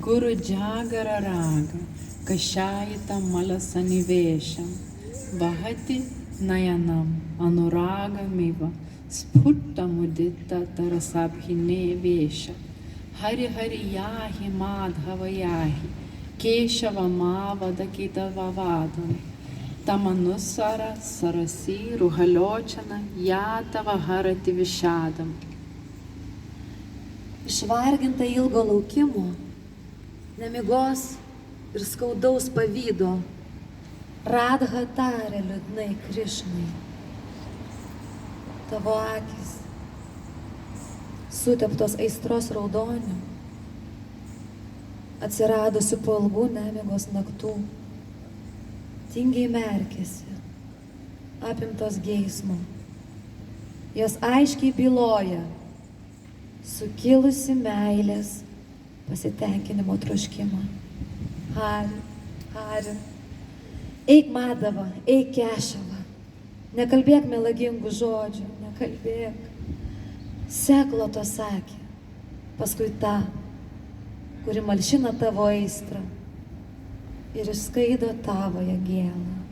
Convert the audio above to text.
Guru Jagara Raga, Kashayita Malasanivesham, Vahati Nayanam, Anuraga Miva, Sputta Mudita Tarasabhine Vesha, Hari Hari Yahi Madhava Yahi, Keshava Mavadakita Vavadam, Tamanusara Sarasi Ruhalochana Yatava Harati Vishadam. Išvarginta ilgo laukimo, nemigos ir skaudaus pavydo, Radha tarė liūdnai Krišnai. Tavo akis, suteptos aistros raudonių, atsiradusi po ilgų nemigos naktų, tingiai merkėsi, apimtos geismo. Jos aiškiai byloja, sukilusi meilės pasitenkinimo troškimą. Hari, Hari, eik Madava, eik Kešava, nekalbėk melagingų žodžių, nekalbėk. Sek Loto sakė, paskui tą, kuri malšina tavo aistrą ir išskaido tavoją gėlą.